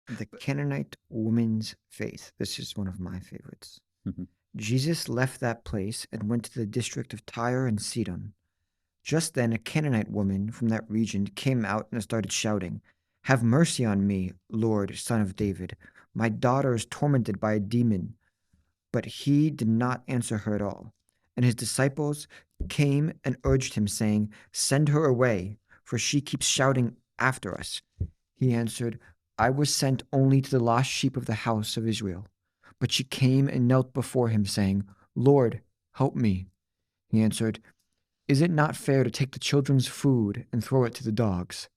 The Canaanite woman's faith. This is one of my favorites. Jesus left that place and went to the district of Tyre and Sidon. Just then, a Canaanite woman from that region came out and started shouting, "Have mercy on me, Lord, Son of David. My daughter is tormented by a demon." But he did not answer her at all. And his disciples came and urged him, saying, "Send her away, for she keeps shouting after us." He answered, "I was sent only to the lost sheep of the house of Israel." But she came and knelt before him, saying, "Lord, help me." He answered, "Is it not fair to take the children's food and throw it to the dogs?"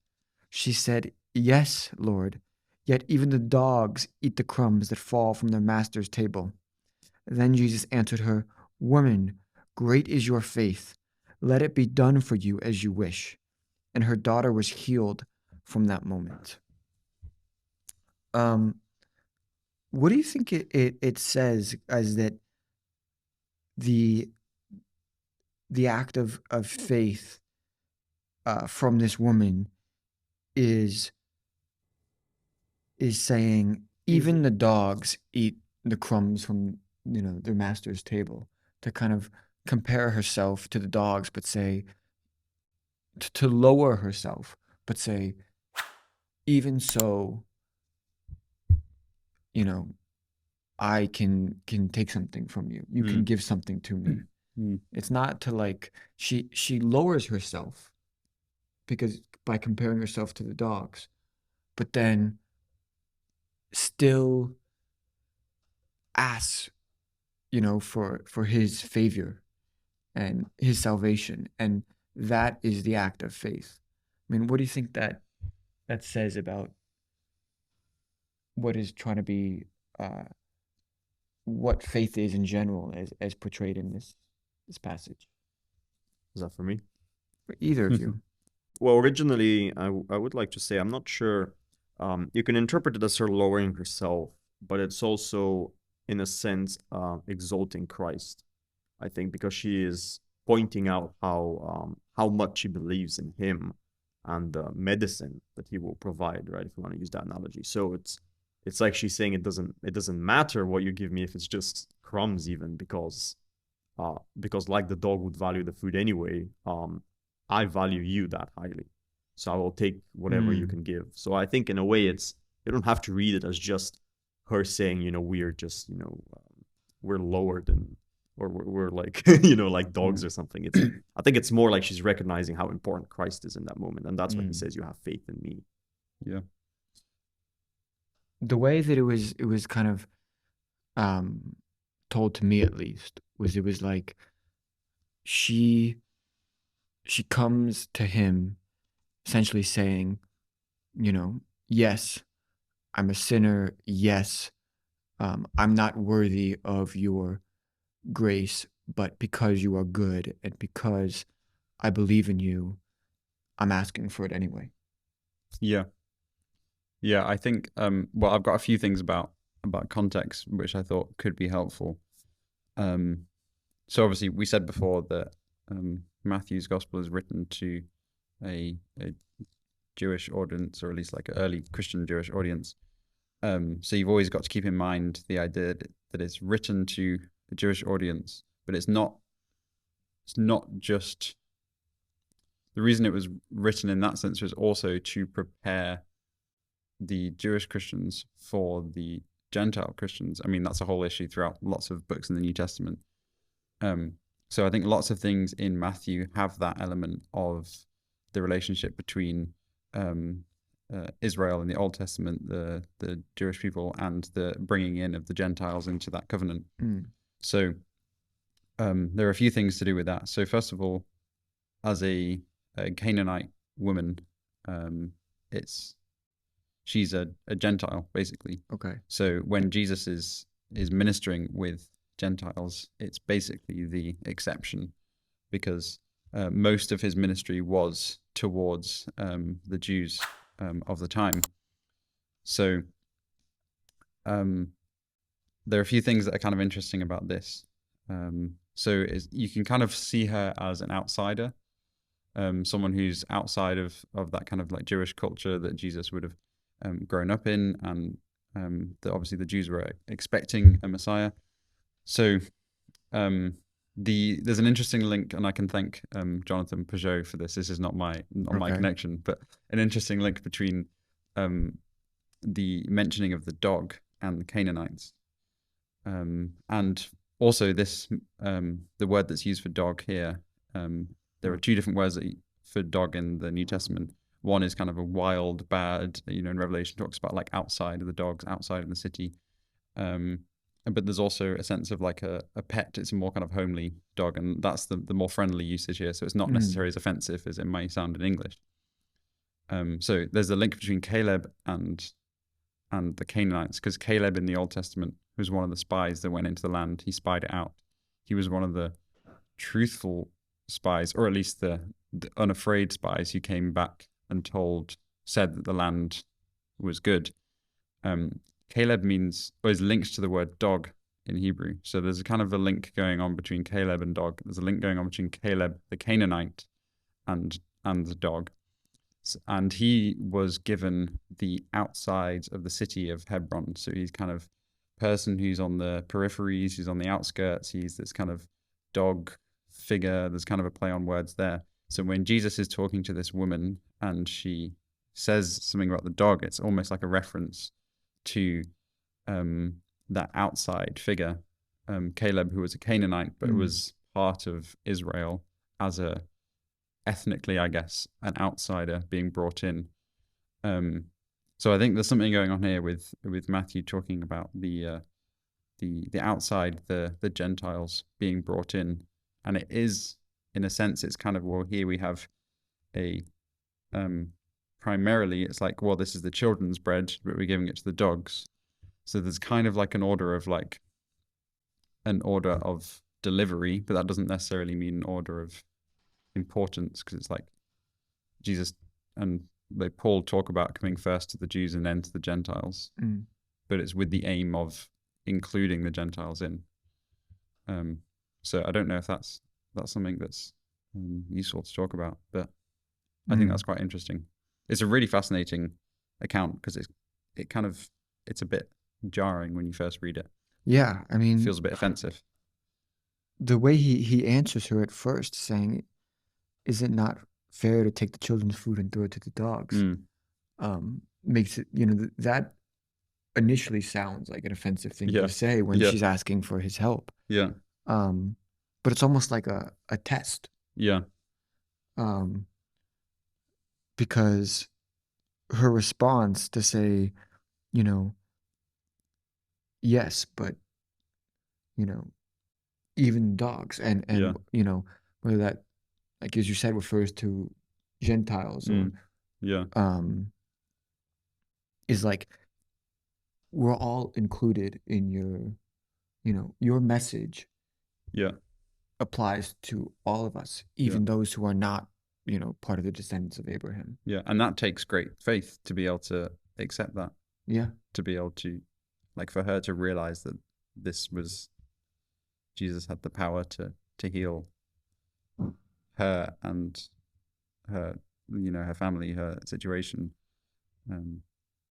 She said, "Yes, Lord, yet even the dogs eat the crumbs that fall from their master's table." Then Jesus answered her, "Woman, great is your faith. Let it be done for you as you wish." And her daughter was healed from that moment. What do you think it says as that the act of faith from this woman is saying even the dogs eat the crumbs from their master's table, to kind of compare herself to the dogs, but say to lower herself, but say even so, I can take something from you. You can give something to me. It's not to like she lowers herself because by comparing herself to the dogs, but then still asks, for his favor and his salvation, and that is the act of faith. I mean, what do you think that says about what is trying to be, what faith is in general, as portrayed in this passage? Is that for me? For either of you. Well, originally, I would like to say, I'm not sure. You can interpret it as her lowering herself, but it's also, in a sense, exalting Christ, I think, because she is pointing out how much she believes in him and the medicine that he will provide, right? If you want to use that analogy. So it's like she's saying it doesn't matter what you give me if it's just crumbs, even because like the dog would value the food anyway, I value you that highly, so I will take whatever you can give. So I think in a way, you don't have to read it as just her saying, we're just, we're lower than, or we're like, like dogs or something. I think it's more like she's recognizing how important Christ is in that moment, and that's why he says, "You have faith in me." Yeah. The way that it was kind of told to me, at least, was it was like she comes to him essentially saying, yes, I'm a sinner. Yes, I'm not worthy of your grace, but because you are good and because I believe in you, I'm asking for it anyway. Yeah. Yeah, I think, well, I've got a few things about context, which I thought could be helpful. So obviously we said before that Matthew's gospel is written to a Jewish audience, or at least like an early Christian Jewish audience. So you've always got to keep in mind the idea that it's written to a Jewish audience, but it's not just, the reason it was written in that sense was also to prepare the Jewish Christians for the Gentile Christians. I mean, that's a whole issue throughout lots of books in the New Testament. So I think lots of things in Matthew have that element of the relationship between Israel in the Old Testament, the Jewish people, and the bringing in of the Gentiles into that covenant. So there are a few things to do with that. So first of all, as a Canaanite woman, she's a Gentile, basically. Okay. So when Jesus is ministering with Gentiles, it's basically the exception, because most of his ministry was towards the Jews of the time. So there are a few things that are kind of interesting about this. So you can kind of see her as an outsider, someone who's outside of that kind of like Jewish culture that Jesus would have grown up in, and obviously the Jews were expecting a Messiah. So there's an interesting link, and I can thank Jonathan Peugeot for this. This is not my connection, but an interesting link between the mentioning of the dog and the Canaanites, and also this the word that's used for dog here. There are two different words for dog in the New Testament. One is kind of a wild, bad, in Revelation talks about like outside of the dogs, outside of the city. But there's also a sense of like a pet. It's a more kind of homely dog, and that's the more friendly usage here. So it's not necessarily as offensive as it might sound in English. So there's a link between Caleb and the Canaanites, because Caleb in the Old Testament was one of the spies that went into the land. He spied it out. He was one of the truthful spies, or at least the unafraid spies who came back and said that the land was good. Caleb is linked to the word dog in Hebrew. So there's a kind of a link going on between Caleb and dog. There's a link going on between Caleb, the Canaanite, and the dog. And he was given the outside of the city of Hebron. So he's kind of person who's on the peripheries, who's on the outskirts. He's this kind of dog figure. There's kind of a play on words there. So when Jesus is talking to this woman and she says something about the dog, it's almost like a reference to that outside figure, Caleb, who was a Canaanite, but was part of Israel as ethnically, I guess, an outsider being brought in. So I think there's something going on here with Matthew talking about the outside, the Gentiles being brought in, and it is, in a sense, it's kind of, well, here we have a primarily it's like, well, this is the children's bread, but we're giving it to the dogs. So there's kind of like an order of delivery, but that doesn't necessarily mean an order of importance, because it's like Jesus and Paul talk about coming first to the Jews and then to the Gentiles, but it's with the aim of including the Gentiles in. So I don't know if that's something that's useful to talk about, but I think that's quite interesting. It's a really fascinating account because it's a bit jarring when you first read it. Yeah, I mean, It feels a bit offensive. The way he answers her at first, saying, "Is it not fair to take the children's food and throw it to the dogs?" Makes it, that initially sounds like an offensive thing to say when she's asking for his help. Yeah. But it's almost like a test. Yeah. Because her response to say, yes, but, even dogs and whether that, like as you said, refers to Gentiles or is like, we're all included in your message applies to all of us, even those who are not, part of the descendants of Abraham. Yeah, and that takes great faith to be able to accept that. Yeah. To be able to, like, for her to realize that Jesus had the power to heal her and her, her family, her situation.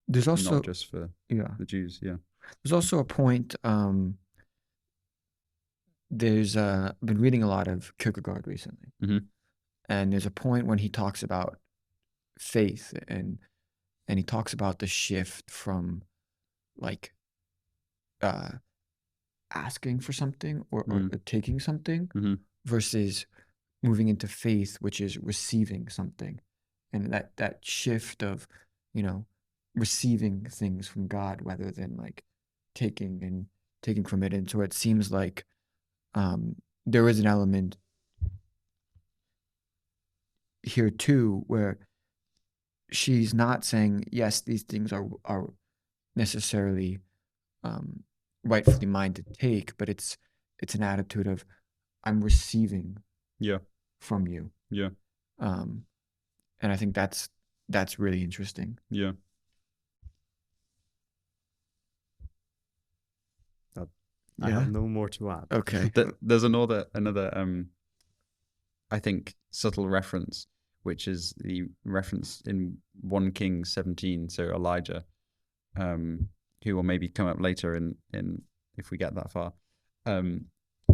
There's also not just for the Jews. Yeah. There's also a point. There's I've been reading a lot of Kierkegaard recently, and there's a point when he talks about faith and he talks about the shift from like asking for something or taking something versus moving into faith, which is receiving something, and that shift of receiving things from God rather than like taking from it. And so it seems like there is an element here too where she's not saying, yes, these things are necessarily rightfully mine to take, but it's an attitude of, I'm receiving from you. Yeah. And I think that's really interesting. Yeah. I have no more to add. Okay. There's another I think subtle reference, which is the reference in 1 Kings 17, so Elijah, who will maybe come up later in if we get that far.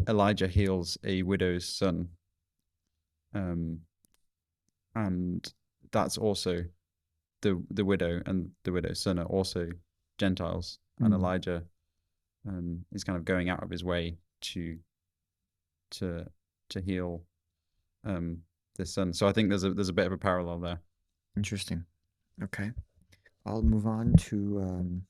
Elijah heals a widow's son, and that's also the widow and the widow's son are also Gentiles, and Elijah is kind of going out of his way to heal this son. So I think there's a bit of a parallel there. Interesting. Okay, I'll move on to